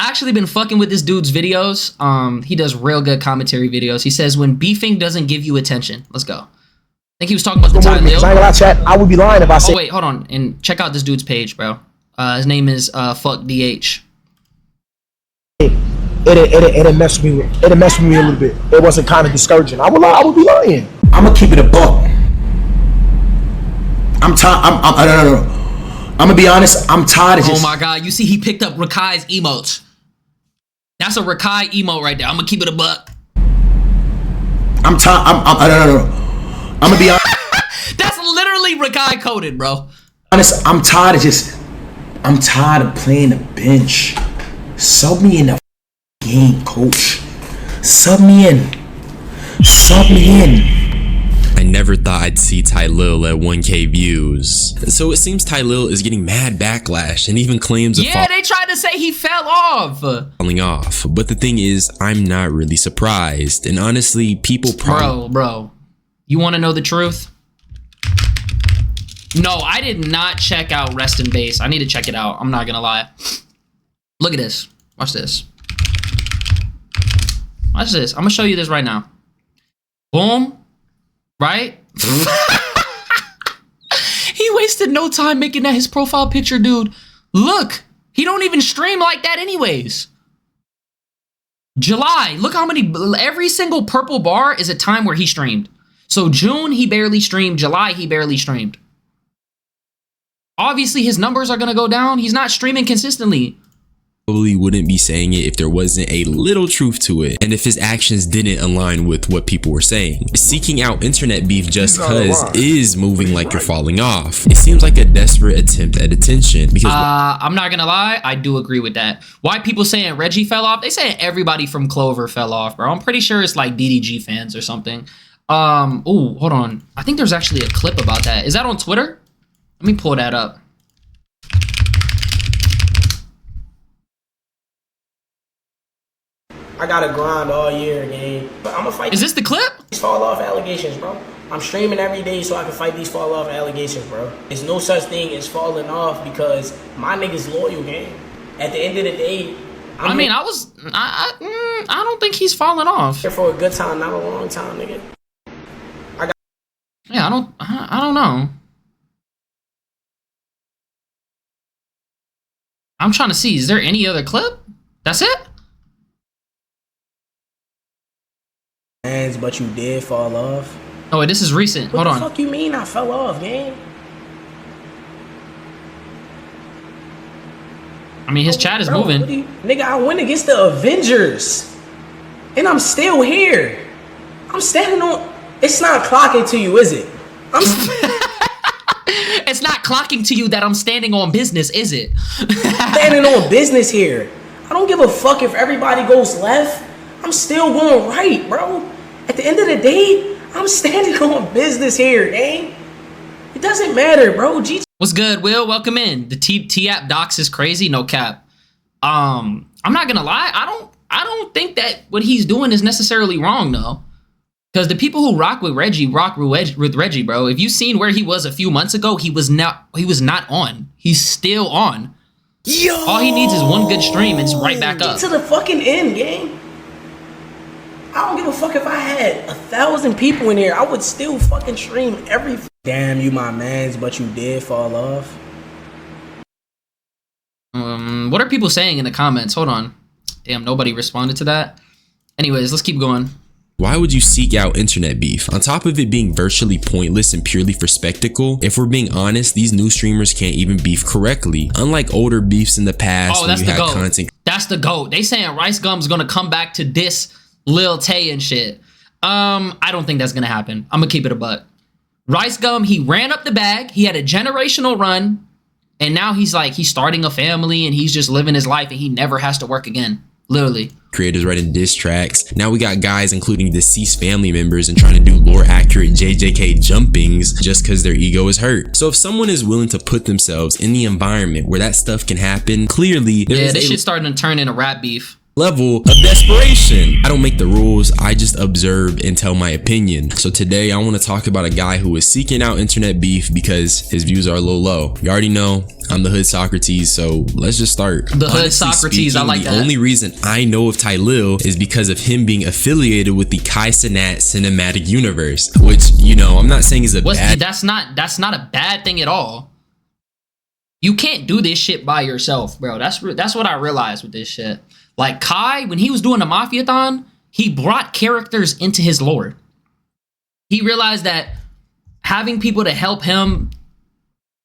I actually been fucking with this dude's videos. He does real good commentary videos. He says when beefing doesn't give you attention. Let's go. I think he was talking about the Tylil. I ain't gonna lie, chat. I would be lying if I said. Oh wait, hold on, and check out this dude's page, bro. His name is fuck DH. It messed with me. It messed with me a little bit. It wasn't kind of discouraging. I would be lying. I'm gonna keep it a buck. I'm gonna be honest. I'm tired of just. Oh my god! You see, he picked up Rakai's emotes. That's a Rakai emote right there. I'm gonna keep it a buck. I'm tired. I'm gonna be honest. That's literally Rakai coded, bro. Honest, I'm tired of just. I'm tired of playing the bench. Sub me in the game, coach. Sub me in. Sub me in. I never thought I'd see Tylil at 1K views. So it seems Tylil is getting mad backlash and even claims of they tried to say he fell off. Falling off. But the thing is, I'm not really surprised. And honestly, people probably... Bro, you want to know the truth? No, I did not check out Rest in Base. I need to check it out. I'm not gonna lie. Look at this. Watch this. Watch this. I'm gonna show you this right now. Boom. Right? He wasted no time making that his profile picture, dude. Look, he don't even stream like that anyways. July, look how many, every single purple bar is a time where he streamed. So June, he barely streamed. July, he barely streamed. Obviously, his numbers are gonna go down. He's not streaming consistently. Probably wouldn't be saying it if there wasn't a little truth to it, and if his actions didn't align with what people were saying. Seeking out internet beef just cause is moving like you're falling off. It seems like a desperate attempt at attention because I'm not gonna lie, I do agree with that. Why people saying Reggie fell off? They saying everybody from Clover fell off, bro. I'm pretty sure it's like DDG fans or something. Oh, hold on. I think there's actually a clip about that. Is that on Twitter? Let me pull that up. I gotta grind all year, gang. But I'm gonna fight. Is this the clip? These fall off allegations, bro. I'm streaming every day so I can fight these fall off allegations, bro. There's no such thing as falling off because my nigga's loyal, gang. At the end of the day, I don't think he's falling off. Here for a good time, not a long time, nigga. Yeah, I don't know. I'm trying to see. Is there any other clip? That's it? But you did fall off. Oh, wait, this is recent. Hold on. What the fuck you mean I fell off, gang? I mean, his chat is moving. Nigga, I went against the Avengers. And I'm still here. I'm standing on... It's not clocking to you, is it? It's not clocking to you that I'm standing on business, is it? Standing on business here. I don't give a fuck if everybody goes left. I'm still going right, bro. At the end of the day, I'm standing on business here, gang. It doesn't matter, bro. What's good, Will? Welcome in. The T-App docs is crazy, no cap. I'm not gonna lie. I don't think that what he's doing is necessarily wrong, though. Because the people who rock with Reggie, with Reggie, bro. If you've seen where he was a few months ago, he was not on. He's still on. Yo! All he needs is one good stream and it's right back up. Get to the fucking end, gang. I don't give a fuck if I had 1,000 people in here. I would still fucking stream every... Damn, you my mans, but you did fall off. What are people saying in the comments? Hold on. Damn, nobody responded to that. Anyways, let's keep going. Why would you seek out internet beef? On top of it being virtually pointless and purely for spectacle, if we're being honest, these new streamers can't even beef correctly. Unlike older beefs in the past, that's the GOAT. That's the GOAT. They saying Rice Gum's gonna come back to diss Lil Tay and shit. I don't think that's gonna happen. I'm gonna keep it a buck. Rice Gum, he ran up the bag. He had a generational run. And now he's starting a family and he's just living his life and he never has to work again. Literally. Creators writing diss tracks. Now we got guys including deceased family members and trying to do lore accurate JJK jumpings just because their ego is hurt. So if someone is willing to put themselves in the environment where that stuff can happen, clearly this shit's starting to turn into rap beef. level of desperation. I don't make the rules, I just observe and tell my opinion. So today I want to talk about a guy who is seeking out internet beef because his views are a little low. You already know I'm the hood Socrates, so let's just start. The hood Socrates, I like that. The only reason I know of Tylil is because of him being affiliated with the Kai Cenat cinematic universe, which, you know, I'm not saying is a bad. That's not a bad thing at all. You can't do this shit by yourself, bro. That's what I realized with this shit. Like Kai, when he was doing the Mafiathon, he brought characters into his lore. He realized that having people to help him,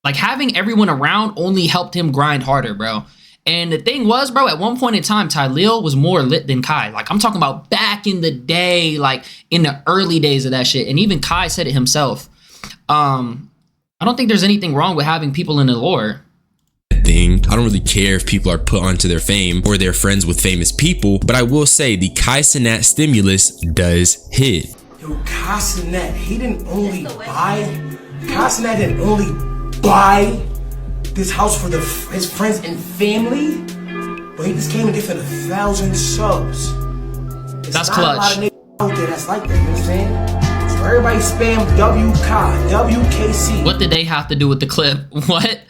like having everyone around, only helped him grind harder, bro. And the thing was, bro, at one point in time, Tylil was more lit than Kai. Like, I'm talking about back in the day, like in the early days of that shit. And even Kai said it himself. I don't think there's anything wrong with having people in the lore. Thing. I don't really care if people are put onto their fame or they're friends with famous people, but I will say the Kai Cenat stimulus does hit. Yo, Kai Cenat, he didn't only buy. Kai Cenat didn't only buy this house for his friends and family, but he just came and gifted 1,000 subs. That's not clutch. A lot of niggas out there that's like that. You know what I'm saying? So everybody spam WK, WKC. What did they have to do with the clip? What?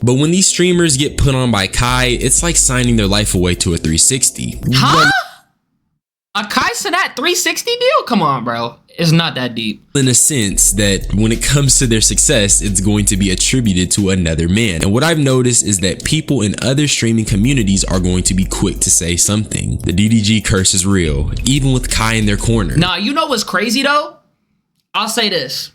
But when these streamers get put on by Kai, it's like signing their life away to a 360. Huh? A Kai Cenat 360 deal? Come on, bro. It's not that deep. In a sense that when it comes to their success, it's going to be attributed to another man. And what I've noticed is that people in other streaming communities are going to be quick to say something. The DDG curse is real, even with Kai in their corner. Nah, you know what's crazy though? I'll say this.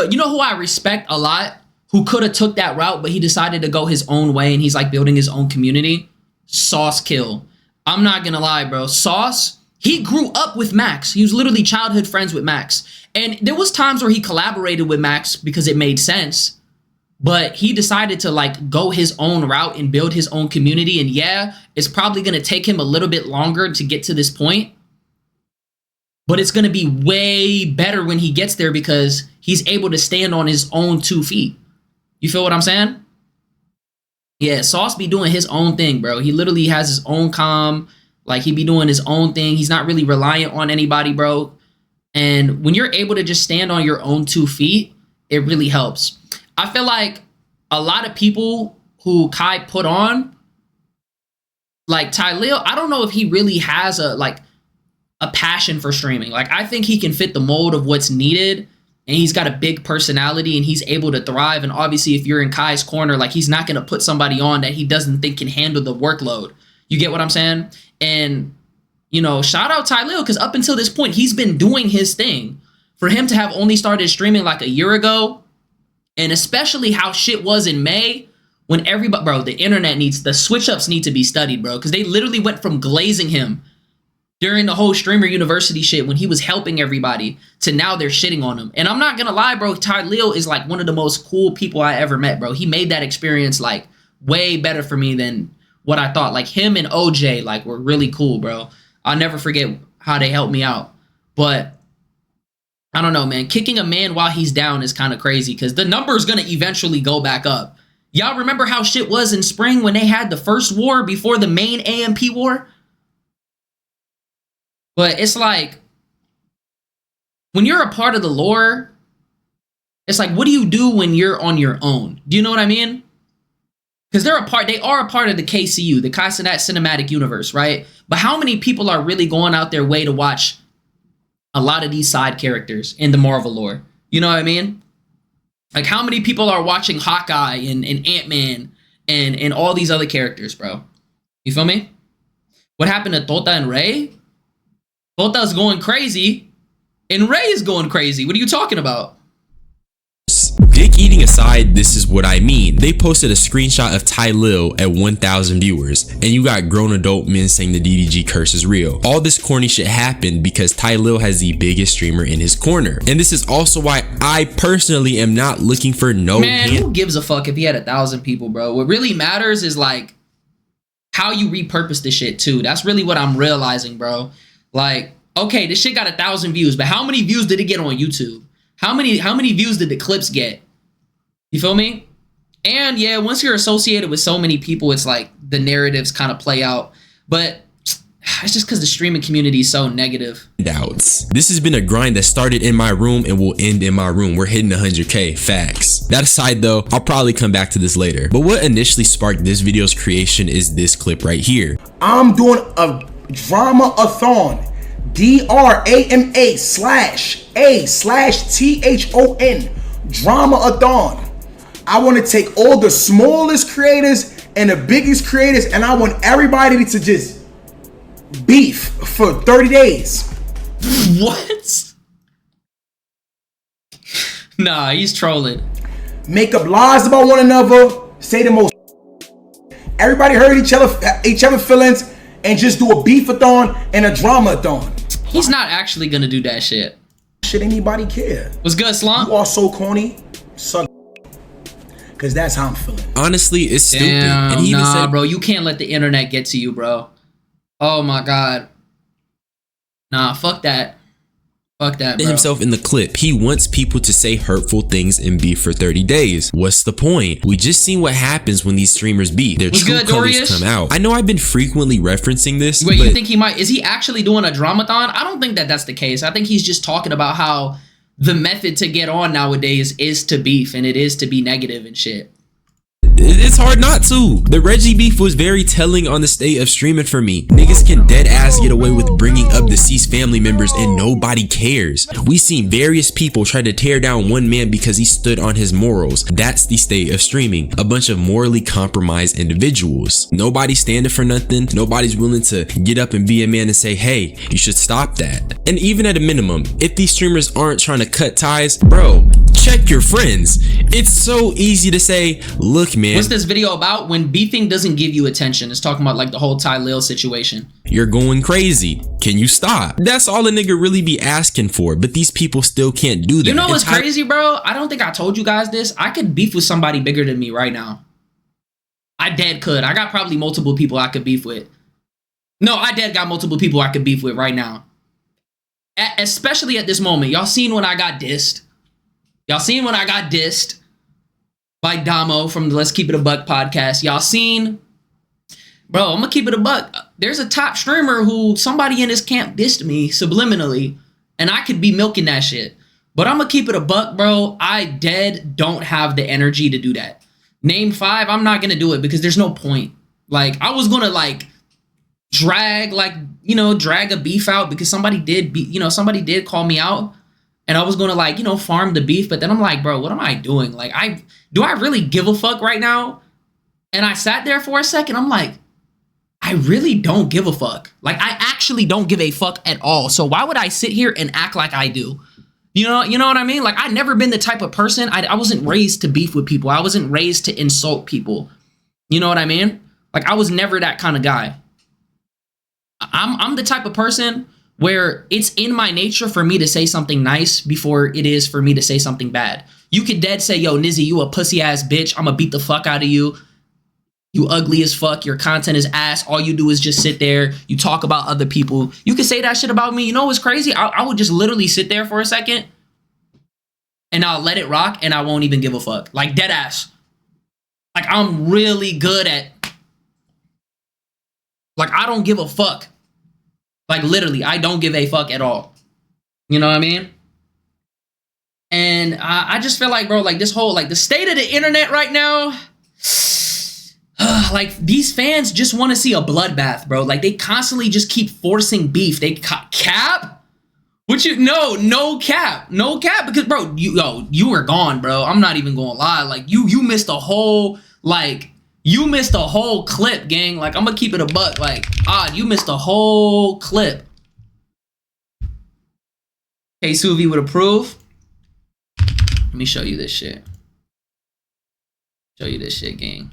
You know who I respect a lot, who could have took that route, but he decided to go his own way and he's like building his own community? Sauce Kill. I'm not gonna lie, bro. Sauce, he grew up with Max. He was literally childhood friends with Max. And there was times where he collaborated with Max because it made sense, but he decided to like go his own route and build his own community. And yeah, it's probably gonna take him a little bit longer to get to this point, but it's going to be way better when he gets there because he's able to stand on his own 2 feet. You feel what I'm saying? Yeah, Sauce be doing his own thing, bro. He literally has his own comm. Like, he be doing his own thing. He's not really reliant on anybody, bro. And when you're able to just stand on your own 2 feet, it really helps. I feel like a lot of people who Kai put on, like Tylil, I don't know if he really has a passion for streaming. Like, I think he can fit the mold of what's needed, and he's got a big personality and he's able to thrive. And obviously if you're in Kai's corner, like, he's not going to put somebody on that he doesn't think can handle the workload. You get what I'm saying? And, you know, shout out Tylil, because up until this point, he's been doing his thing. For him to have only started streaming like a year ago, and especially how shit was in May, when everybody, bro, the switch ups need to be studied, bro, because they literally went from glazing him during the whole streamer university shit when he was helping everybody to now they're shitting on him. And I'm not gonna lie, bro, Tylil is like one of the most cool people I ever met, bro. He made that experience like way better for me than what I thought. Like, him and OJ like were really cool, bro. I'll never forget how they helped me out. But I don't know, man. Kicking a man while he's down is kind of crazy because the number is gonna eventually go back up. Y'all remember how shit was in spring when they had the first war before the main AMP war? But it's like, when you're a part of the lore, it's like, what do you do when you're on your own? Do you know what I mean? Because they are a part of the KCU, the Kai Cenat cinematic universe, right? But how many people are really going out their way to watch a lot of these side characters in the Marvel lore? You know what I mean? Like, how many people are watching Hawkeye and Ant-Man and all these other characters, bro? You feel me? What happened to Tota and Ray? Tota's going crazy, and Ray is going crazy. What are you talking about? Dick eating aside, this is what I mean. They posted a screenshot of Tylil at 1,000 viewers, and you got grown adult men saying the DDG curse is real. All this corny shit happened because Tylil has the biggest streamer in his corner. And this is also why I personally am not looking for no man, who gives a fuck if he had 1,000 people, bro? What really matters is like how you repurpose the shit too. That's really what I'm realizing, bro. Like, okay, this shit got 1,000 views, but how many views did it get on YouTube? How many views did the clips get? You feel me? And yeah, once you're associated with so many people, it's like the narratives kind of play out. But it's just because the streaming community is so negative. Doubts. This has been a grind that started in my room and will end in my room. We're hitting 100K. Facts. That aside though, I'll probably come back to this later. But what initially sparked this video's creation is this clip right here. I'm doing a drama-a-thon. DRAMA/A/THON. Drama-a-thon. I want to take all the smallest creators and the biggest creators, and I want everybody to just beef for 30 days. What? Nah, he's trolling. Make up lies about one another. Say the most. Everybody hurt each other feelings, and just do a beef-a-thon and a drama-a-thon. He's not actually gonna do that shit. Should anybody care? What's good, Slump? You are so corny. Suck. Cause that's how I'm feeling. Honestly, it's stupid. Damn, And he even nah, said, bro, you can't let the internet get to you, bro. Oh my god. Nah, fuck that. Fuck that, bro. himself in the clip, he wants people to say hurtful things and beef for 30 days. What's the point? We just seen what happens when these streamers beef. Their true colors come out. I know I've been frequently referencing this. Wait, you think he might? Is he actually doing a dramathon? I don't think that that's the case. I think he's just talking about how the method to get on nowadays is to beef, and it is to be negative and shit. It's hard not to. The Reggie beef was very telling on the state of streaming for me. Niggas can dead ass get away with bringing up deceased family members and nobody cares. We seen various people try to tear down one man because he stood on his morals. That's the state of streaming. A bunch of morally compromised individuals. Nobody's standing for nothing. Nobody's willing to get up and be a man and say, hey, you should stop that. And even at a minimum, if these streamers aren't trying to cut ties, bro, check your friends. It's so easy to say, look, man. What's this video about? When beefing doesn't give you attention. It's talking about like the whole Tylil situation. You're going crazy. Can you stop? That's all a nigga really be asking for, but these people still can't do that. You know what's crazy, bro? I don't think I told you guys this. I could beef with somebody bigger than me right now. I dead could. I got probably multiple people I could beef with. No, I dead got multiple people I could beef with right now. Especially at this moment. Y'all seen when I got dissed. Y'all seen when I got dissed by Damo from the Let's Keep It a Buck podcast. Y'all seen, bro, I'm gonna keep it a buck. There's a top streamer who somebody in his camp dissed me subliminally, and I could be milking that shit. But I'm gonna keep it a buck, bro. I dead don't have the energy to do that. Name 5, I'm not gonna do it because there's no point. Like, I was gonna like drag a beef out because somebody did call me out. And I was going to like, farm the beef. But then I'm like, bro, what am I doing? Like, do I really give a fuck right now? And I sat there for a second. I'm like, I really don't give a fuck. Like, I actually don't give a fuck at all. So why would I sit here and act like I do? You know what I mean? Like, I've never been the type of person. I wasn't raised to beef with people. I wasn't raised to insult people. You know what I mean? Like, I was never that kind of guy. I'm the type of person where it's in my nature for me to say something nice before it is for me to say something bad. You could dead say, yo, Nizzy, you a pussy ass bitch. I'm gonna beat the fuck out of you. You ugly as fuck. Your content is ass. All you do is just sit there. You talk about other people. You could say that shit about me. You know what's crazy? I would just literally sit there for a second and I'll let it rock and I won't even give a fuck. Like, dead ass. Like, I'm really good at, like, I don't give a fuck. Like, literally, I don't give a fuck at all. You know what I mean? And I just feel like, bro, like this whole, like the state of the internet right now, like these fans just want to see a bloodbath, bro. Like they constantly just keep forcing beef. They cap? No cap. Because, bro, you were gone, bro. I'm not even gonna lie. Like you missed a whole, you missed a whole clip, gang. Like, I'm gonna keep it a buck. Like, you missed a whole clip. Hey, Suvi would approve. Let me show you this shit. Show you this shit, gang.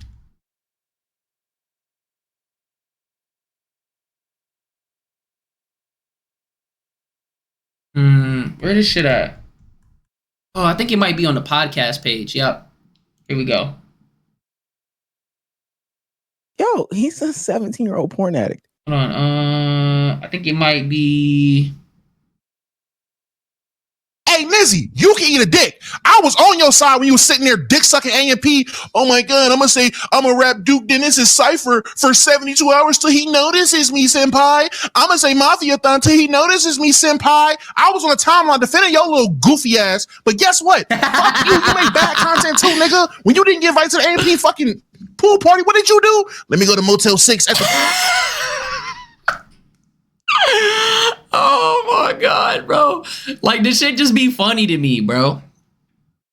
Where this shit at? Oh, I think it might be on the podcast page. Yep. Here we go. Yo, he's a 17-year-old porn addict. Hold on. I think it might be. Hey, Nizzy, you can eat a dick. I was on your side when you was sitting there dick sucking AMP. Oh my God, I'm gonna say I'm gonna rap Duke Dennis' Cypher for 72 hours till he notices me, senpai. I'm gonna say Mafia Thon till he notices me, senpai. I was on the timeline defending your little goofy ass, but guess what? Fuck you, you made bad content too, nigga. When you didn't get invited to the AMP fucking pool party, what did you do? Let me go to Motel 6 at the Oh my God, bro. Like, this shit just be funny to me, bro.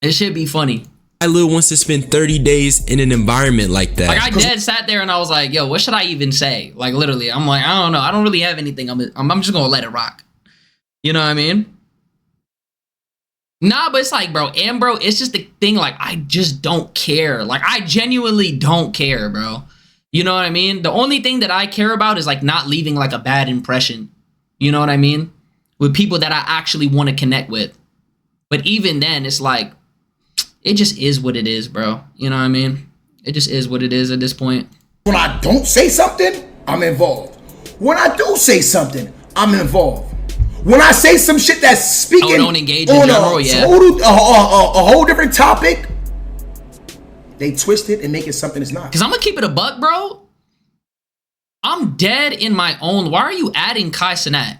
It should be funny. Tylil wants to spend 30 days in an environment like that. Like, I dead sat there and I was like, yo, what should I even say? Like, literally, I'm like, I don't know. I don't really have anything. I'm just gonna let it rock. You know what I mean? Nah, but it's like, bro, it's just the thing. Like, I just don't care. Like, I genuinely don't care, bro. You know what I mean? The only thing that I care about is like not leaving like a bad impression. You know what I mean? With people that I actually want to connect with. But even then, it's like, it just is what it is, bro. You know what I mean? It just is what it is at this point. When I don't say something, I'm involved. When I do say something, I'm involved. When I say some shit that's speaking don't engage in on general, yeah. a whole different topic, they twist it and make it something it's not. Because I'm going to keep it a buck, bro. I'm dead in my own. Why are you adding Kai Cenat?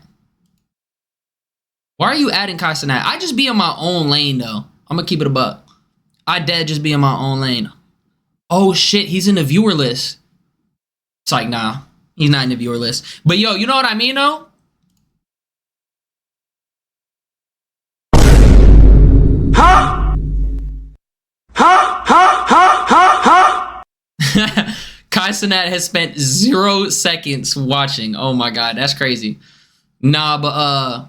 Why are you adding Kai Cenat? I just be in my own lane, though. I'm going to keep it a buck. I dead just be in my own lane. Oh, shit. He's in the viewer list. It's like, nah. He's not in the viewer list. But, yo, you know what I mean, though? Huh? Huh? Huh? Huh? Huh? Huh? Kai Cenat has spent 0 seconds watching. Oh my God, that's crazy. Nah, but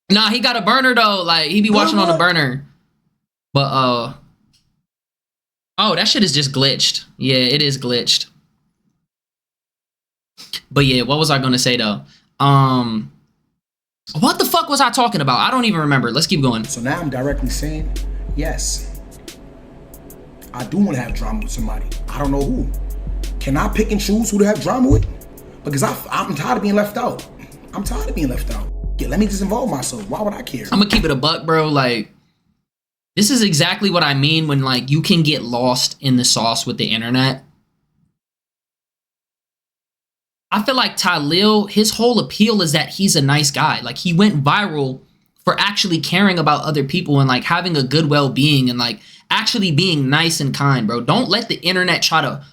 nah, he got a burner though. Like, he be watching on a burner. But oh, that shit is just glitched. Yeah, it is glitched. But yeah, what was I gonna say though? What the fuck was I talking about? I don't even remember. Let's keep going. So now I'm directly saying, yes, I do want to have drama with somebody. I don't know who. Can I pick and choose who to have drama with? Because I'm tired of being left out. I'm tired of being left out. Yeah, let me just involve myself. Why would I care? I'm gonna keep it a buck, bro. Like, this is exactly what I mean when, like, you can get lost in the sauce with the internet. I feel like Tylil, his whole appeal is that he's a nice guy. Like, he went viral for actually caring about other people and, like, having a good well-being and, like, actually being nice and kind, bro. Don't let the internet try to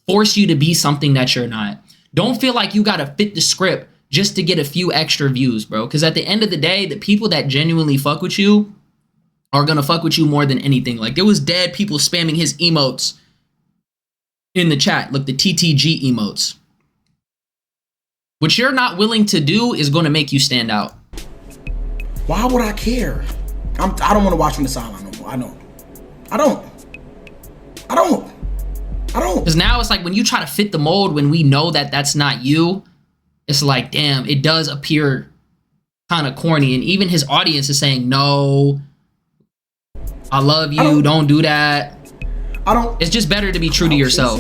force you to be something that you're not. Don't feel like you gotta fit the script just to get a few extra views, bro. Because at the end of the day, the people that genuinely fuck with you are gonna fuck with you more than anything. Like, there was dead people spamming his emotes in the chat. Look, the TTG emotes. What you're not willing to do is gonna make you stand out. Why would I care? I don't want to watch from the sideline no more. I don't. Because now it's like when you try to fit the mold when we know that that's not you, it's like, damn, it does appear kind of corny. And even his audience is saying, no, I love you, don't do that. It's just better to be true to yourself.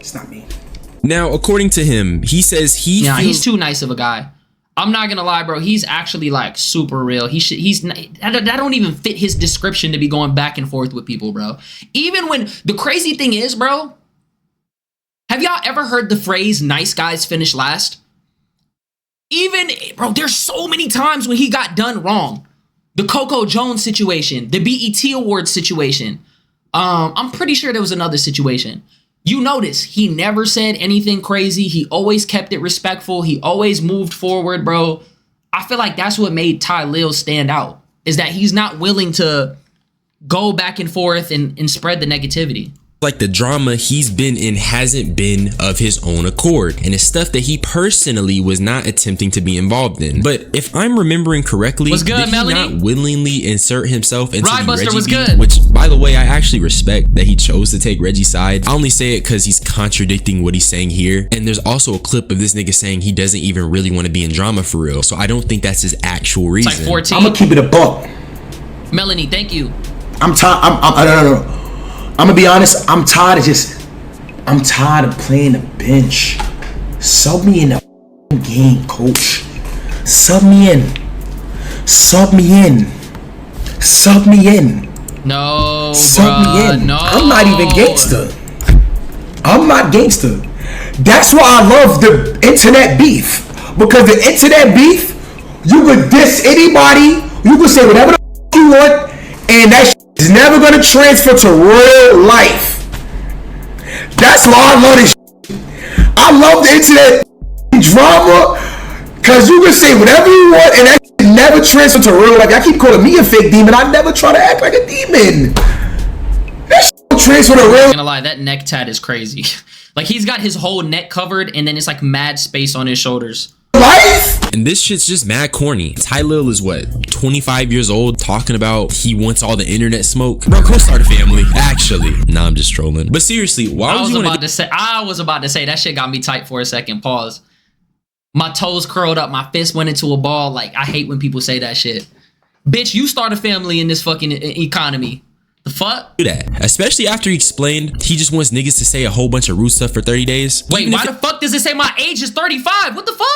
It's not me. Now, according to him, he says he's too nice of a guy. I'm not gonna lie, bro. He's actually like super real. That don't even fit his description to be going back and forth with people, bro. Even when the crazy thing is, bro, have y'all ever heard the phrase "nice guys finish last"? Even, bro, there's so many times when he got done wrong. The Coco Jones situation, the BET Awards situation. I'm pretty sure there was another situation. You notice he never said anything crazy. He always kept it respectful. He always moved forward, bro. I feel like that's what made Tylil stand out, is that he's not willing to go back and forth and spread the negativity. Like, the drama he's been in hasn't been of his own accord, and it's stuff that he personally was not attempting to be involved in. But if I'm remembering correctly, what's good, did he Melanie? not willingly insert himself into the Buster Reggie was beef? good. Which, by the way, I actually respect that he chose to take Reggie's side. I only say it because he's contradicting what he's saying here, and there's also a clip of this nigga saying he doesn't even really want to be in drama for real. So I don't think that's his actual reason. It's like 14. I'm gonna keep it a buck. Melanie, thank you. No. I'm gonna be honest. I'm tired of playing the bench. Sub me in the game, coach. Sub me in. Sub me in. Sub me in. No, Sub me in. no. I'm not even gangster. I'm not gangster. That's why I love the internet beef. Because the internet beef, you could diss anybody, you could say whatever the f you want, and that shit is never gonna transfer to real life. That's why I love this shit. I love the internet drama, cause you can say whatever you want, and that shit never transfer to real life. I keep calling me a fake demon. I never try to act like a demon. That shit don't transfer to real. I'm gonna lie, that neck tat is crazy. Like, he's got his whole neck covered, and then it's like mad space on his shoulders. Life? And this shit's just mad corny. Tylil is what, 25 years old, talking about he wants all the internet smoke? Bro, go start a family. Actually, nah, I'm just trolling. But seriously, why I would you I was about to say that shit got me tight for a second. Pause. My toes curled up, my fist went into a ball. Like, I hate when people say that shit. Bitch, you start a family in this fucking economy. The fuck? do that? Especially after he explained he just wants niggas to say a whole bunch of rude stuff for 30 days. Wait, Even why if the fuck does it say my age is 35? What the fuck?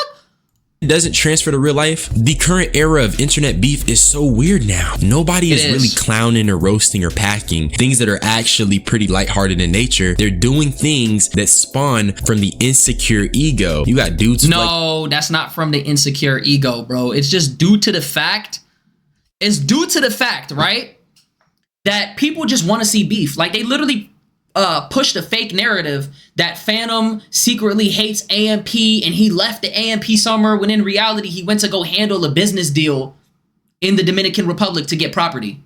it doesn't transfer to real life? The current era of internet beef is so weird now. Nobody is really clowning or roasting or packing things that are actually pretty lighthearted in nature. They're doing things that spawn from the insecure ego. You got dudes No, that's not from the insecure ego, bro. It's just due to the fact. It's due to the fact, right? That people just want to see beef. Like, they literally pushed a fake narrative that Phantom secretly hates AMP and he left the AMP summer, when in reality he went to go handle a business deal in the Dominican Republic to get property.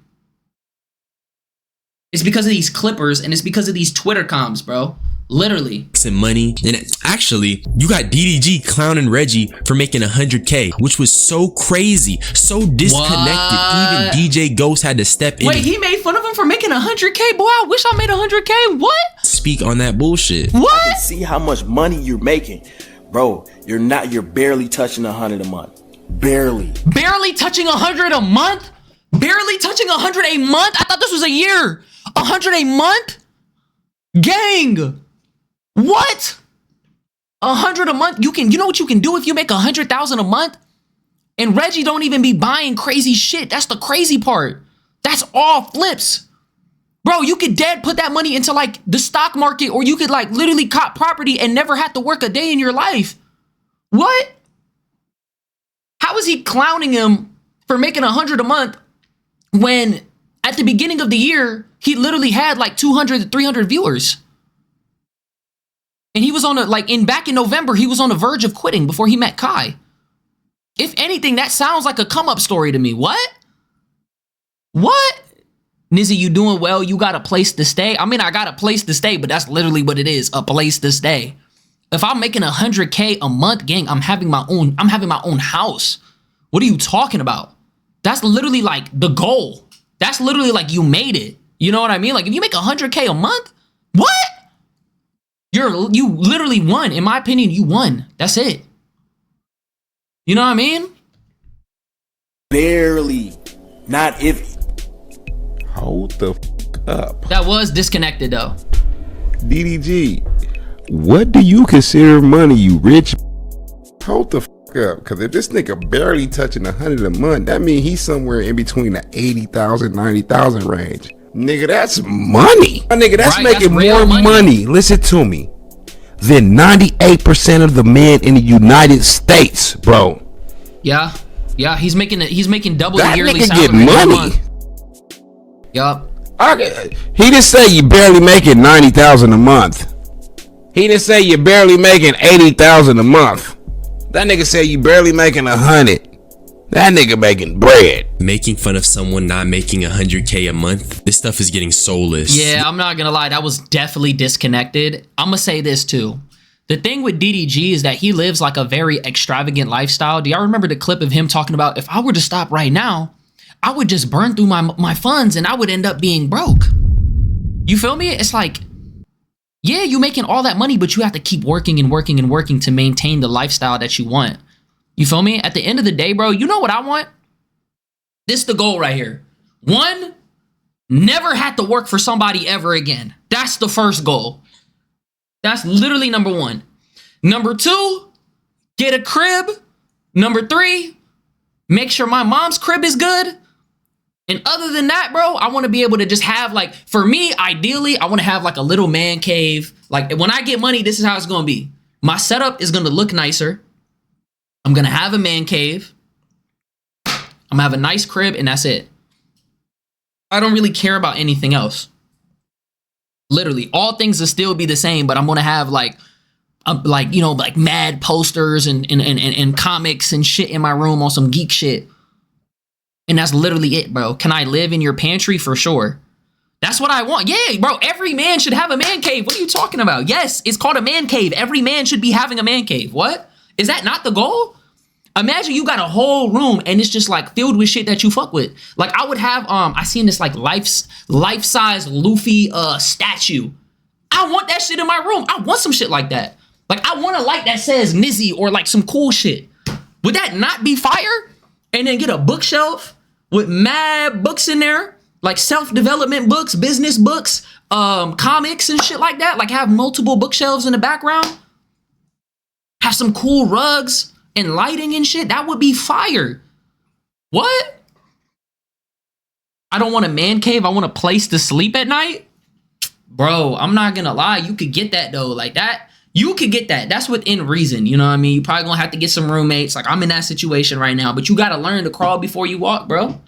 It's because of these clippers and it's because of these Twitter comms, bro. Literally. and money. And actually, you got DDG clowning Reggie for making 100K, which was so crazy, so disconnected. What? Even DJ Ghost had to step in. Wait, he made fun of him for making 100K? Boy, I wish I made 100K. What? Speak on that bullshit. What? See how much money you're making, bro. You're barely touching 100 a month. Barely. Barely touching 100 a month? Barely touching 100 a month? I thought this was a year. 100 a month? Gang. What? 100 a month? You know what you can do if you make 100,000 a month? And Reggie don't even be buying crazy shit. That's the crazy part. That's all flips. Bro, you could dead put that money into like the stock market, or you could like literally cop property and never have to work a day in your life. What? How is he clowning him for making 100 a month when at the beginning of the year, he literally had like 200 to 300 viewers? And he was on back in November, he was on the verge of quitting before he met Kai. If anything, that sounds like a come up story to me. What? What? Nizzy, you doing well? You got a place to stay? I mean, I got a place to stay, but that's literally what it is, a place to stay. If I'm making 100K a month, gang, I'm having my own house. What are you talking about? That's literally like the goal. That's literally like you made it. You know what I mean? Like if you make 100K a month, what? You literally won. In my opinion, you won. That's it. You know what I mean? Barely. Not if. Hold the f up. That was disconnected though. DDG, what do you consider money, you rich? Hold the f up, because if this nigga barely touching 100 a month, that means he's somewhere in between the 80,000, 90,000 range. Nigga, that's money. My nigga, that's Right, making that's real more money. listen to me, than 98% of the men in the United States, bro. Yeah, he's making double That the yearly nigga salary get every money. month. Yup. He didn't say you barely making 90,000 a month. He didn't say you barely making 80,000 a month. That nigga said you barely making 100. That nigga making bread. Making fun of someone not making 100K a month, this stuff is getting soulless. Yeah, I'm not gonna lie, that was definitely disconnected. I'm gonna say this too. The thing with DDG is that he lives like a very extravagant lifestyle. Do y'all remember the clip of him talking about, if I were to stop right now, I would just burn through my funds and I would end up being broke. You feel me? It's like, yeah, you making all that money, but you have to keep working and working and working to maintain the lifestyle that you want. You feel me? At the end of the day, bro, you know what I want? This is the goal right here. 1, never have to work for somebody ever again. That's the first goal. That's literally number 1. Number 2, get a crib. Number 3, make sure my mom's crib is good. And other than that, bro, I want to be able to just have like, for me, ideally, I want to have like a little man cave. Like when I get money, this is how it's going to be. My setup is going to look nicer. I'm going to have a man cave. I'm going to have a nice crib and that's it. I don't really care about anything else. Literally, all things will still be the same, but I'm going to have like mad posters and comics and shit in my room on some geek shit. And that's literally it, bro. Can I live in your pantry? For sure. That's what I want. Yeah, bro. Every man should have a man cave. What are you talking about? Yes, it's called a man cave. Every man should be having a man cave. What? Is that not the goal? Imagine you got a whole room and it's just like filled with shit that you fuck with. Like I would have, I seen this like life-size Luffy statue. I want that shit in my room. I want some shit like that. Like I want a light that says Nizzy or like some cool shit. Would that not be fire? And then get a bookshelf with mad books in there, like self-development books, business books, comics and shit like that. Like have multiple bookshelves in the background. Have some cool rugs and lighting and shit. That would be fire. What? I don't want a man cave. I want a place to sleep at night. Bro, I'm not gonna lie. You could get that though. Like that. You could get that. That's within reason. You know what I mean? You probably gonna have to get some roommates. Like I'm in that situation right now, but you gotta learn to crawl before you walk, bro.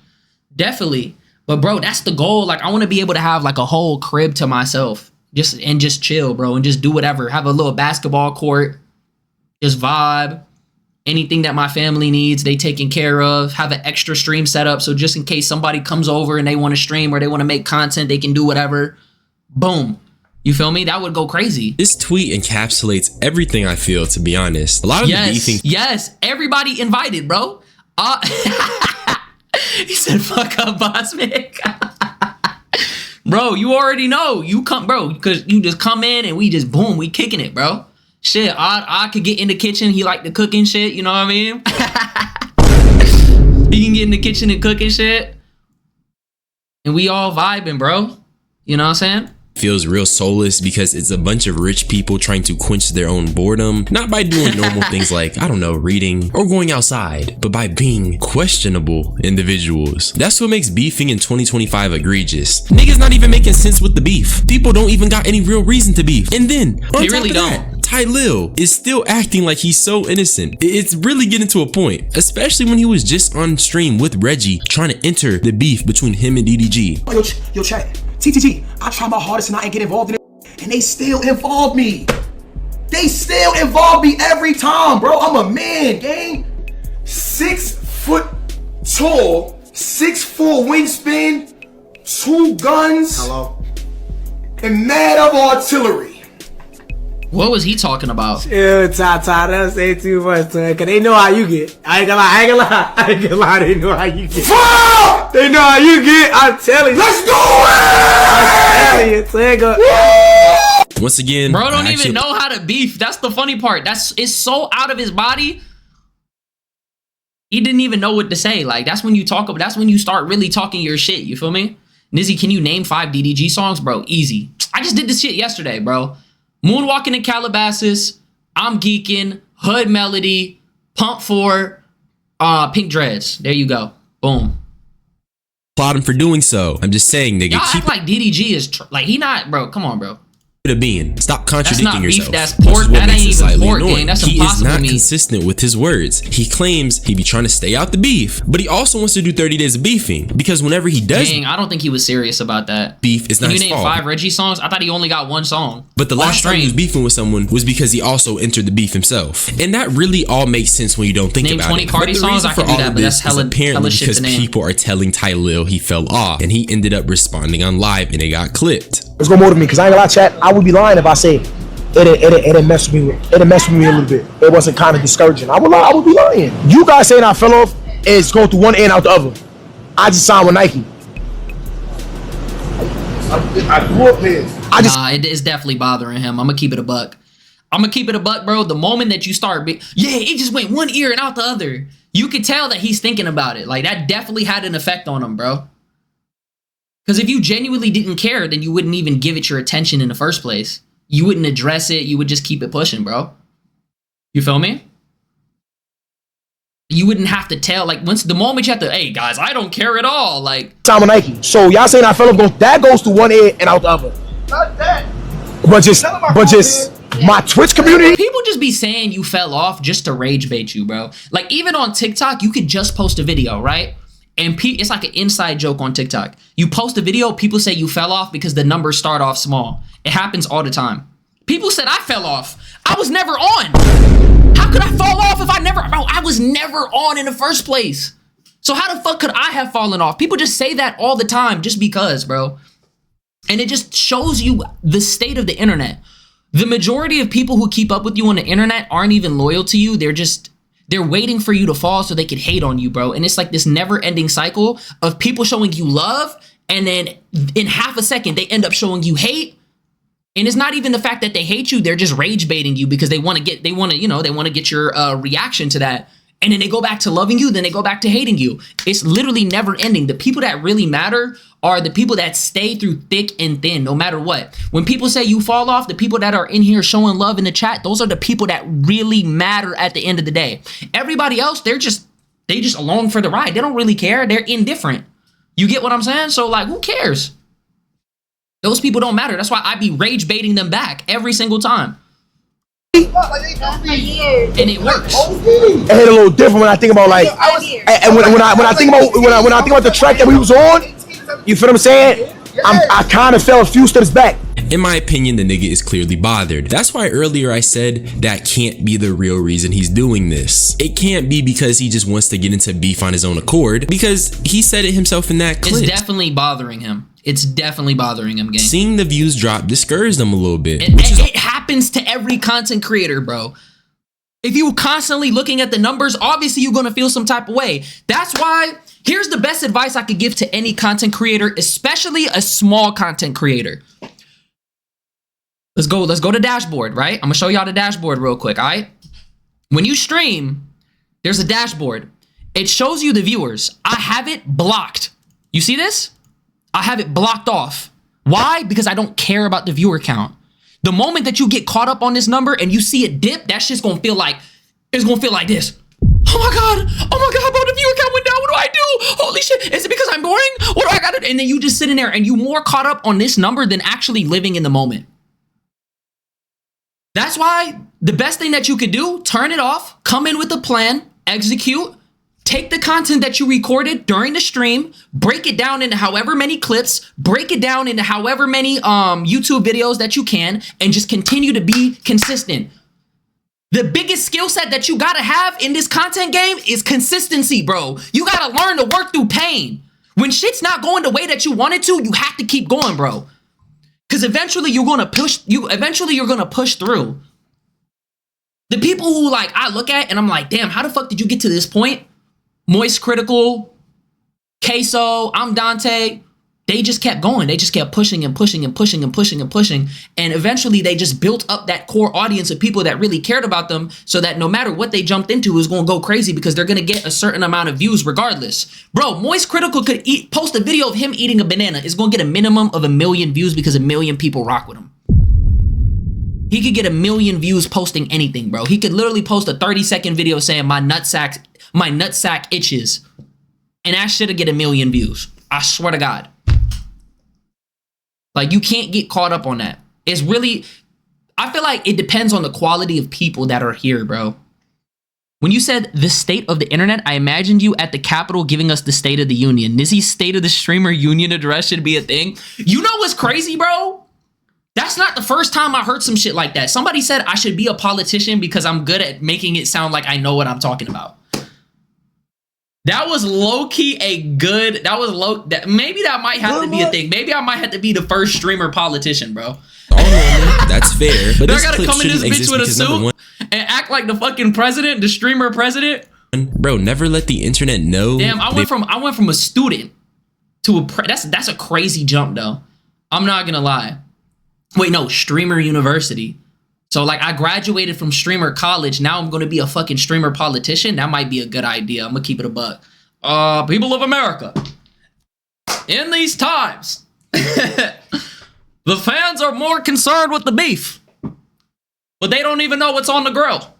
Definitely. But bro, that's the goal. Like I want to be able to have like a whole crib to myself, just chill, bro, and just do whatever. Have a little basketball court, just vibe. Anything that my family needs, they taken care of. Have an extra stream set up, so just in case somebody comes over and they want to stream or they want to make content, they can do whatever. Boom. You feel me? That would go crazy. This tweet encapsulates everything I feel, to be honest. A lot of the beefing. Yes, everybody invited, bro. He said, fuck up, boss man. Bro, you already know. You come, bro, because you just come in and we just, boom, we kicking it, bro. Shit, I could get in the kitchen. He like to cook and shit, you know what I mean? He can get in the kitchen and cook and shit. And we all vibing, bro. You know what I'm saying? Feels real soulless because it's a bunch of rich people trying to quench their own boredom, not by doing normal things like, I don't know, reading or going outside, but by being questionable individuals. That's what makes beefing in 2025 egregious. Niggas not even making sense with the beef. People don't even got any real reason to beef. And then, on top of that, Tylil is still acting like he's so innocent. It's really getting to a point, especially when he was just on stream with Reggie trying to enter the beef between him and DDG. Yo, chat. TTT, I try my hardest and I ain't get involved in it, and they still involve me. They still involve me every time, bro. I'm a man, gang. 6 foot tall, 6'4" wingspan, 2 guns, and mad of artillery. What was he talking about? Chill, Ty, don't say too much, man, cause they know how you get. I ain't gonna lie, they know how you get. Fuck! They know how you get, I'm telling you. Let's do it! I'm telling you, Once again, bro don't even know how to beef. That's the funny part. It's so out of his body. He didn't even know what to say. Like that's when you start really talking your shit. You feel me? Nizzy, can you name 5 DDG songs, bro? Easy. I just did this shit yesterday, bro. Moonwalking in Calabasas, I'm Geeking, Hood Melody, Pump 4, Pink Dreads. There you go. Boom. Applaud him for doing so. I'm just saying, nigga. Y'all act like DDG is like he not, bro. Come on, bro. A being. Stop contradicting yourself. That's pork. That ain't even pork, gang. That's impossible. He is not to me. consistent with his words. He claims he be trying to stay out the beef, but he also wants to do 30 days of beefing because whenever he does, gang, I don't think he was serious about that. Beef is not his fault. You named 5 Reggie songs. I thought he only got 1 song. But the last time he was beefing with someone was because he also entered the beef himself, and that really all makes sense when you don't think about it. Name 20 Cardi songs. I can do that, but that's hella shit because to name. people are telling Tylil he fell off, and he ended up responding on live, and it got clipped. It's gonna motivate me because I ain't gonna lie, chat. I would be lying if I say it messed with me. It messed with me a little bit. It wasn't kind of discouraging. I would lie. I would be lying. You guys saying I fell off is going through one ear and out the other. I just signed with Nike. I grew up here. It is definitely bothering him. I'm gonna keep it a buck. Bro. The moment that you start, it just went one ear and out the other. You could tell that he's thinking about it. Like that definitely had an effect on him, bro. Because if you genuinely didn't care, then you wouldn't even give it your attention in the first place. You wouldn't address it. You would just keep it pushing, bro. You feel me? you wouldn't have to tell. Like once the moment you have to, hey guys, I don't care at all. Like Time on Nike. So y'all saying I fell off? That goes through one ear and out the other. Not that. But just my Twitch community. people just be saying you fell off just to rage bait you, bro. Like even on TikTok, you could just post a video, right? And it's like an inside joke on TikTok. You post a video, people say you fell off because the numbers start off small. It happens all the time. People said I fell off. I was never on. How could I fall off if I was never on in the first place? So how the fuck could I have fallen off? People just say that all the time just because, bro. And it just shows you the state of the internet. The majority of people who keep up with you on the internet aren't even loyal to you. They're waiting for you to fall so they can hate on you, bro. And it's like this never-ending cycle of people showing you love, and then in half a second, they end up showing you hate. And it's not even the fact that they hate you, they're just rage baiting you because they want to get your reaction to that. And then they go back to loving you, then they go back to hating you. It's literally never ending. The people that really matter are the people that stay through thick and thin, no matter what. When people say you fall off, the people that are in here showing love in the chat, those are the people that really matter at the end of the day. Everybody else, they just along for the ride. They don't really care. They're indifferent. You get what I'm saying? So like, who cares? Those people don't matter. That's why I be rage baiting them back every single time. And it works. It hit a little different when I think about like, and when I think about the track that we was on, you feel what I'm saying? I kind of fell a few steps back. In my opinion, the nigga is clearly bothered. That's why earlier I said that can't be the real reason he's doing this. It can't be because he just wants to get into beef on his own accord, because he said it himself in that clip. It's definitely bothering him. It's definitely bothering him, gang. Seeing the views drop discouraged him a little bit. It happens to every content creator, bro. If you constantly looking at the numbers, obviously you're gonna feel some type of way. That's why, here's the best advice I could give to any content creator, especially a small content creator. Let's go to dashboard, right? I'm gonna show y'all the dashboard real quick, all right? When you stream, there's a dashboard. It shows you the viewers. I have it blocked. You see this? I have it blocked off. Why? Because I don't care about the viewer count. The moment that you get caught up on this number and you see it dip, that shit's gonna feel like, it's gonna feel like this. Oh my God, bro, the viewer count went down. What do I do? Holy shit, is it because I'm boring? What do I gotta do? And then you just sit in there and you more caught up on this number than actually living in the moment. That's why the best thing that you could do, turn it off, come in with a plan, execute, take the content that you recorded during the stream, break it down into however many clips, break it down into however many YouTube videos that you can, and just continue to be consistent. The biggest skill set that you gotta have in this content game is consistency, bro. You gotta learn to work through pain. When shit's not going the way that you want it to, you have to keep going, bro. Because eventually you're gonna push through. The people who like I look at and I'm like, damn, how the fuck did you get to this point? Moist Critical, Queso, I'm Dante. They just kept going. They just kept pushing and pushing and pushing and pushing and pushing. And eventually they just built up that core audience of people that really cared about them, so that no matter what they jumped into, it was going to go crazy because they're going to get a certain amount of views regardless. Bro, Moist Critical could post a video of him eating a banana. It's going to get a minimum of 1 million views because 1 million people rock with him. He could get 1 million views posting anything, bro. He could literally post a 30-second video saying my nutsack itches. And that shit'll get 1 million views. I swear to God. Like, you can't get caught up on that. It's really, I feel like it depends on the quality of people that are here, bro. When you said the state of the internet, I imagined you at the Capitol giving us the State of the Union. Nizzy's State of the Streamer Union address should be a thing. You know what's crazy, bro? That's not the first time I heard some shit like that. Somebody said I should be a politician because I'm good at making it sound like I know what I'm talking about. That was low-key maybe that might have to be a thing. Maybe I might have to be the first streamer politician, bro. Oh, that's fair. But I gotta come in this bitch with a suit and act like the fucking president, the streamer president. Bro, never let the internet know. Damn, I went from a student to a that's a crazy jump though. I'm not gonna lie. Wait, no, streamer university. So like I graduated from streamer college. Now I'm going to be a fucking streamer politician. That might be a good idea. I'm going to keep it a buck. People of America, in these times, the fans are more concerned with the beef, but they don't even know what's on the grill.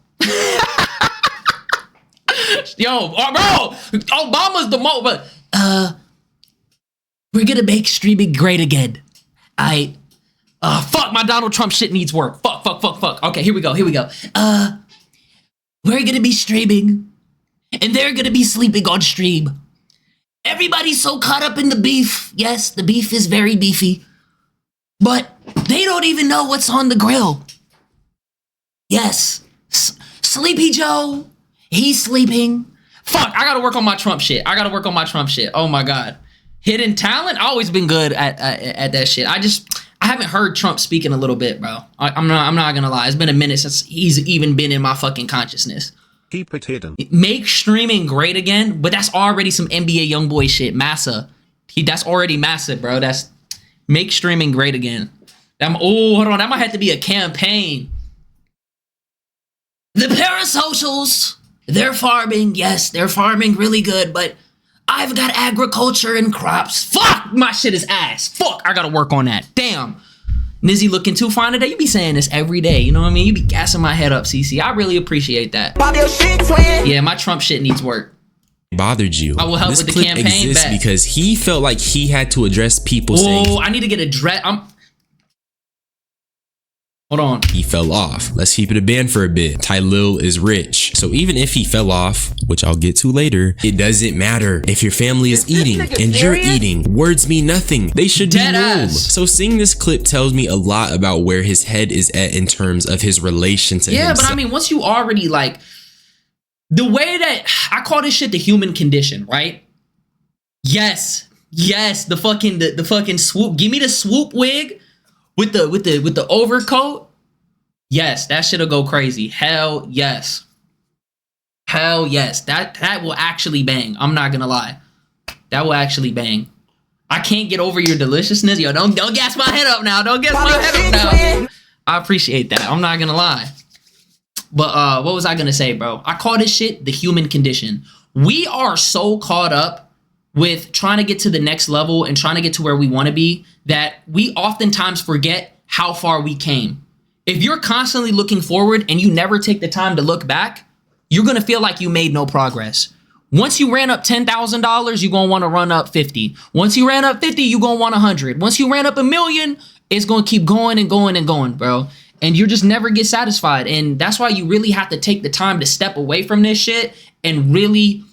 Yo, bro, Obama's the most, but we're gonna make streaming great again. Fuck, my Donald Trump shit needs work. Fuck. Okay, here we go. We're gonna be streaming, and they're gonna be sleeping on stream. Everybody's so caught up in the beef. Yes, the beef is very beefy, but they don't even know what's on the grill. Yes, Sleepy Joe, he's sleeping. Fuck, I gotta work on my Trump shit. Oh my God. Hidden talent? I've always been good at that shit. I haven't heard Trump speak in a little bit, bro. I'm not gonna lie. It's been a minute since he's even been in my fucking consciousness. Keep it hidden. Make streaming great again, but that's already some NBA YoungBoy shit. Massa. That's already massive, bro. That's make streaming great again. Hold on. That might have to be a campaign. The parasocials, they're farming. Yes, they're farming really good, but I've got agriculture and crops. Fuck, my shit is ass. Fuck, I gotta work on that. Damn. Nizzy looking too fine today. You be saying this every day. You know what I mean? You be gassing my head up, CC. I really appreciate that. Yeah, my Trump shit needs work. Bothered you. I will help this with the clip campaign exists back. because he felt like he had to address people saying. Oh, I need to get a dress. Hold on. He fell off. Let's keep it a band for a bit. Tylil is rich. So even if he fell off, which I'll get to later, it doesn't matter. If your family is eating and you're eating, words mean nothing. They should be null. So seeing this clip tells me a lot about where his head is at in terms of his relation to himself. Yeah, but I mean, once you already like, the way that, I call this shit the human condition, right? Yes, the fucking swoop. Give me the swoop wig. With the overcoat, yes, that shit'll go crazy. Hell yes. That will actually bang. I'm not gonna lie. That will actually bang. I can't get over your deliciousness. Yo, don't gas my head up now. Don't gas my head up now. I appreciate that. I'm not gonna lie. But what was I gonna say, bro? I call this shit the human condition. We are so caught up with trying to get to the next level and trying to get to where we want to be that we oftentimes forget how far we came. If you're constantly looking forward and you never take the time to look back, you're going to feel like you made no progress. Once you ran up $10,000, you're going to want to run up 50. Once you ran up 50, you're going to want 100. Once you ran up $1 million, it's going to keep going and going and going, bro. And you just never get satisfied. And that's why you really have to take the time to step away from this shit and really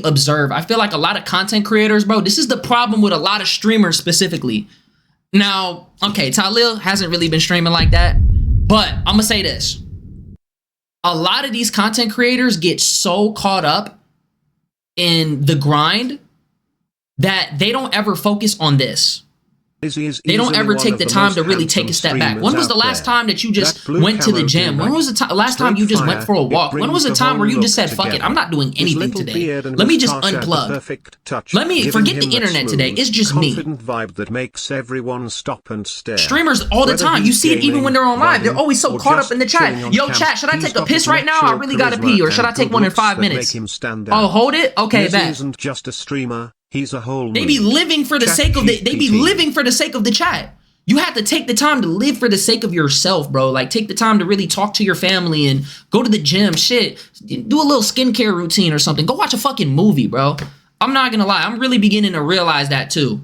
observe. I feel like a lot of content creators, bro, this is the problem with a lot of streamers specifically. Now, okay, Tylil hasn't really been streaming like that, but I'm gonna say this. A lot of these content creators get so caught up in the grind that they don't ever focus on this. They don't ever take the time to really take a step back. When was the last time that you just went to the gym? When was the last time you just went for a walk? When was the time where you just said, fuck it, I'm not doing anything today. Let me just unplug. Let me forget the internet today. It's just me. Streamers all the time. You see it even when they're on live. They're always so caught up in the chat. Yo, chat, should I take a piss right now? I really gotta pee. Or should I take one in 5 minutes? Oh, hold it? Okay, bet. He's a whole They be living for the sake of the chat. You have to take the time to live for the sake of yourself, bro. Like, take the time to really talk to your family and go to the gym. Shit, do a little skincare routine or something. Go watch a fucking movie, bro. I'm not gonna lie. I'm really beginning to realize that too.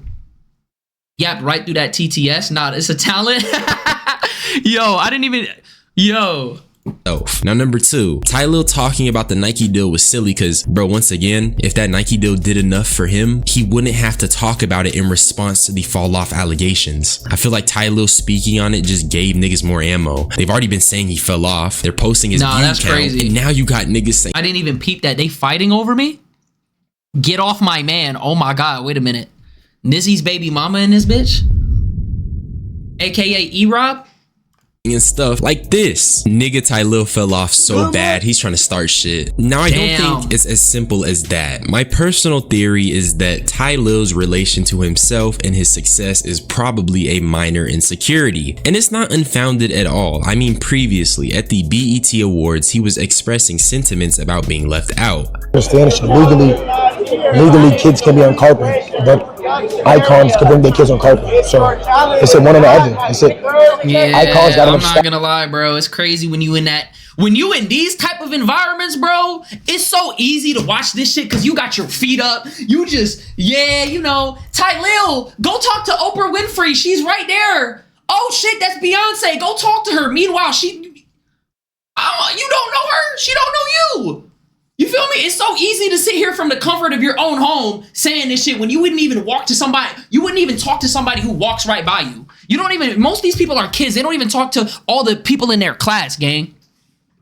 Yep, right through that TTS. Nah, it's a talent. Now, number 2, Tylil talking about the Nike deal was silly because, bro, once again, if that Nike deal did enough for him, he wouldn't have to talk about it in response to the fall off allegations. I feel like Tylil speaking on it just gave niggas more ammo. They've already been saying he fell off. They're posting his view count, crazy. And now you got niggas saying, I didn't even peep that. They fighting over me? Get off my man. Oh my God, wait a minute. Nizzy's baby mama in this bitch? AKA E-Rob? and stuff like this. Nigga Tylil fell off so bad, he's trying to start shit. Now, I don't think it's as simple as that. My personal theory is that Tylil's relation to himself and his success is probably a minor insecurity. And it's not unfounded at all. I mean, previously at the BET Awards, he was expressing sentiments about being left out. Legally kids can be on carpet, but icons can bring their kids on carpet. So it's one or the other. It's it. Yeah, I'm not gonna lie, bro. It's crazy when you in that when you in these type of environments, bro, it's so easy to watch this shit because you got your feet up. You just, yeah, you know, Tylil, go talk to Oprah Winfrey. She's right there. Oh shit, that's Beyonce. Go talk to her. Meanwhile, you don't know her. She don't know you. You feel me? It's so easy to sit here from the comfort of your own home saying this shit when you wouldn't even walk to somebody. You wouldn't even talk to somebody who walks right by you. You don't even, most of these people are kids. They don't even talk to all the people in their class, gang.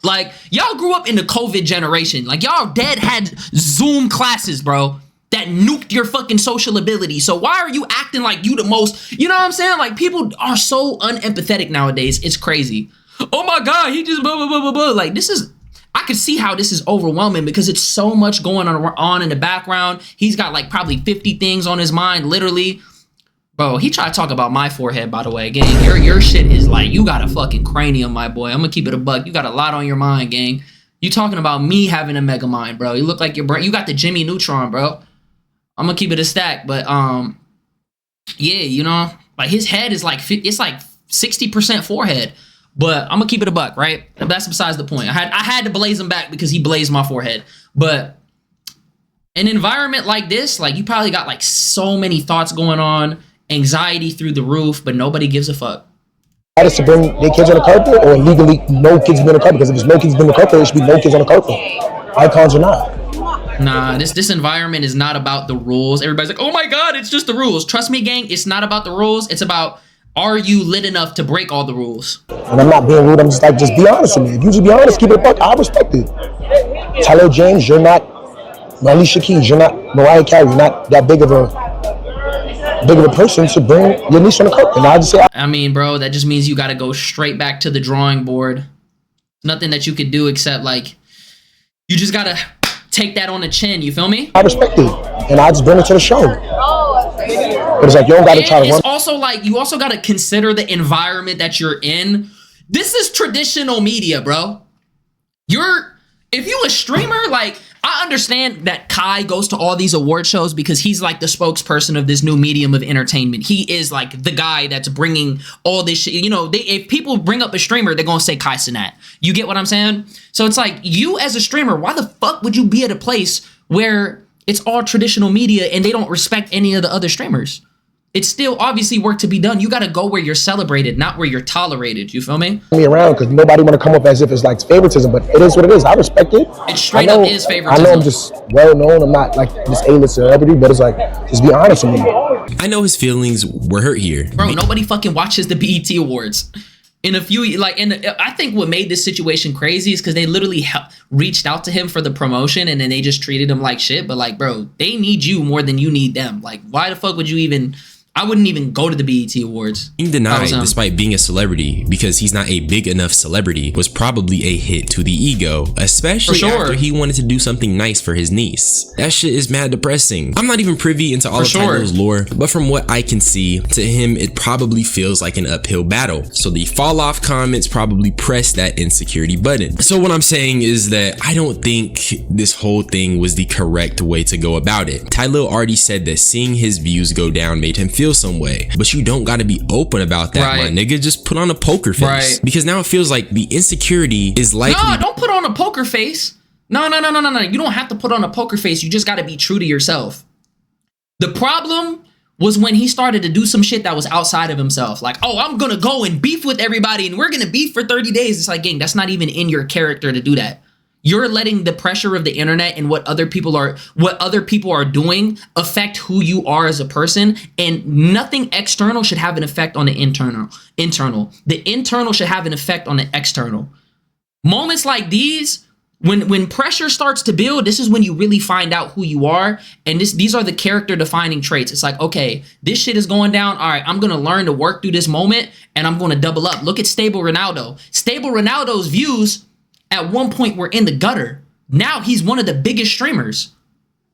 Like, y'all grew up in the COVID generation. Like, y'all dead had Zoom classes, bro, that nuked your fucking social ability. So why are you acting like you the most, you know what I'm saying? Like, people are so unempathetic nowadays. It's crazy. Oh my God, he just blah, blah, blah, blah, blah. Like, this is, I could see how this is overwhelming because it's so much going on in the background. He's got like probably 50 things on his mind, literally. Bro, he tried to talk about my forehead, by the way. Gang, your shit is like, you got a fucking cranium, my boy. I'm gonna keep it a buck. You got a lot on your mind, gang. You talking about me having a mega mind, bro. You look like your brain. You got the Jimmy Neutron, bro. I'm gonna keep it a stack, but yeah, you know, like his head is like, it's like 60% forehead. But I'm gonna keep it a buck, right? That's besides the point. I had to blaze him back because he blazed my forehead. But an environment like this, like you probably got like so many thoughts going on, anxiety through the roof, but nobody gives a fuck. Is to bring their kids on the carpet or legally no kids be on the carpet? Because if there's no kids on the carpet, there should be no kids on the carpet. Icons or not. Nah, this environment is not about the rules. Everybody's like, oh my God, it's just the rules. Trust me, gang, it's not about the rules. It's about, are you lit enough to break all the rules? And I'm not being rude. I'm just like, just be honest with me. If you just be honest, keep it a buck, I respect it. Tyler James, you're not Alicia Keys. You're not Mariah Carey. You're not that big of a person to bring your niece on the carpet. And I just say, I mean, bro, that just means you got to go straight back to the drawing board. Nothing that you could do except like, you just got to take that on the chin. You feel me? I respect it, and I just bring it to the show. But it's like, you don't got to try to run. It's also like, you also got to consider the environment that you're in. This is traditional media, bro. If you a streamer, like, I understand that Kai goes to all these award shows because he's like the spokesperson of this new medium of entertainment. He is like the guy that's bringing all this shit. You know, if people bring up a streamer, they're going to say Kai Cenat. You get what I'm saying? So it's like, you as a streamer, why the fuck would you be at a place where it's all traditional media and they don't respect any of the other streamers? It's still obviously work to be done. You got to go where you're celebrated, not where you're tolerated. You feel me? Me around because nobody want to come up as if it's like favoritism, but it is what it is. I respect it. It straight up is favoritism. I know I'm just well known. I'm not like this A-list celebrity, but it's like, just be honest with me. I know his feelings were hurt here. Bro, nobody fucking watches the BET Awards. I think what made this situation crazy is because they literally reached out to him for the promotion and then they just treated him like shit. But like, bro, they need you more than you need them. Like, why the fuck would you even... I wouldn't even go to the BET Awards. Being denied despite being a celebrity because he's not a big enough celebrity was probably a hit to the ego, especially after he wanted to do something nice for his niece. That shit is mad depressing. I'm not even privy into all of Tylil's lore, but from what I can see, to him it probably feels like an uphill battle. So the fall off comments probably press that insecurity button. So what I'm saying is that I don't think this whole thing was the correct way to go about it. Tylil already said that seeing his views go down made him feel some way, but you don't got to be open about that, my nigga. Just put on a poker face, because now it feels like the insecurity is likely. No, don't put on a poker face. No. You don't have to put on a poker face. You just got to be true to yourself. The problem was when he started to do some shit that was outside of himself. Like, oh, I'm gonna go and beef with everybody and we're gonna beef for 30 days. It's like, gang, that's not even in your character to do that. You're letting the pressure of the internet and what other people are doing affect who you are as a person, and nothing external should have an effect on the internal. The internal should have an effect on the external. Moments like these, when pressure starts to build, this is when you really find out who you are, and these are the character defining traits. It's like, okay, this shit is going down. All right, I'm gonna learn to work through this moment, and I'm gonna double up. Look at Stable Ronaldo. Stable Ronaldo's views at one point were in the gutter. Now he's one of the biggest streamers.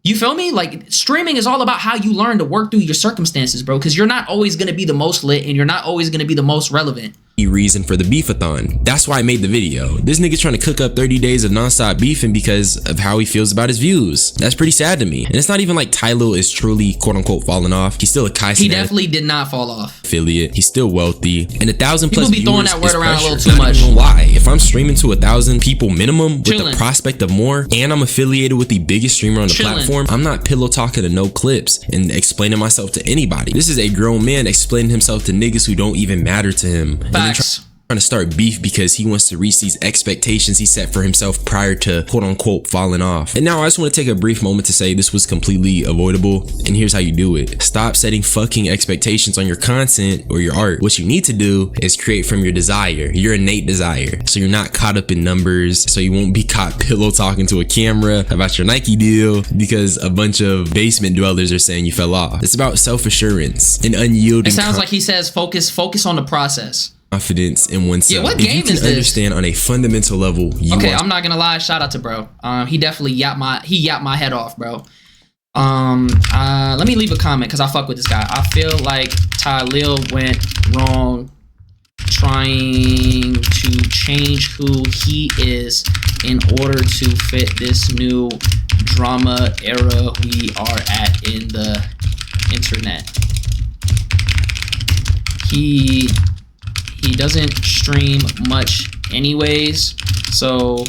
You feel me? Like, streaming is all about how you learn to work through your circumstances, bro, because you're not always going to be the most lit and you're not always going to be the most relevant. reason for the beefathon. That's why I made the video. This nigga trying to cook up 30 days of nonstop beefing because of how he feels about his views. That's pretty sad to me. And it's not even like Tylil is truly quote unquote falling off. He's still a Kai He definitely did not fall off. affiliate. He's still wealthy, and 1,000 plus People be throwing viewers that word is around pressure. a little too Not much. even gonna lie, if I'm streaming to 1,000 people minimum with Chillin'. the prospect of more, and I'm affiliated with the biggest streamer on the Chillin'. platform, I'm not pillow talking to no clips and explaining myself to anybody. This is a grown man explaining himself to niggas who don't even matter to him. And then Facts. trying to start beef because he wants to reach these expectations he set for himself prior to quote unquote falling off. And now I just want to take a brief moment to say this was completely avoidable, and here's how you do it. Stop setting fucking expectations on your content or your art. What you need to do is create from your desire, your innate desire, so you're not caught up in numbers, so you won't be caught pillow talking to a camera about your Nike deal because a bunch of basement dwellers are saying you fell off. It's about self-assurance and unyielding It sounds like he says focus on the process. confidence in oneself. Yeah, what if you game can is this? understand on a fundamental level, you Okay, are I'm not gonna lie. Shout out to bro. He definitely yapped my head off, bro. Let me leave a comment because I fuck with this guy. I feel like Tylil went wrong trying to change who he is in order to fit this new drama era we are at in the internet. He doesn't stream much anyways, so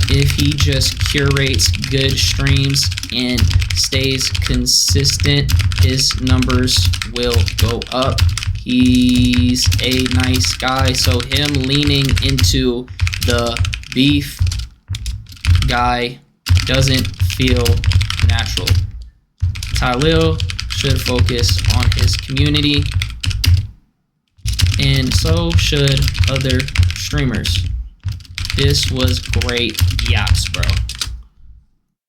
if he just curates good streams and stays consistent, his numbers will go up. He's a nice guy, so him leaning into the beef guy doesn't feel natural. Tylil should focus on his community, and so should other streamers. This was great yaps, bro.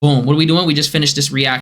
Boom. What are we doing? We just finished this react.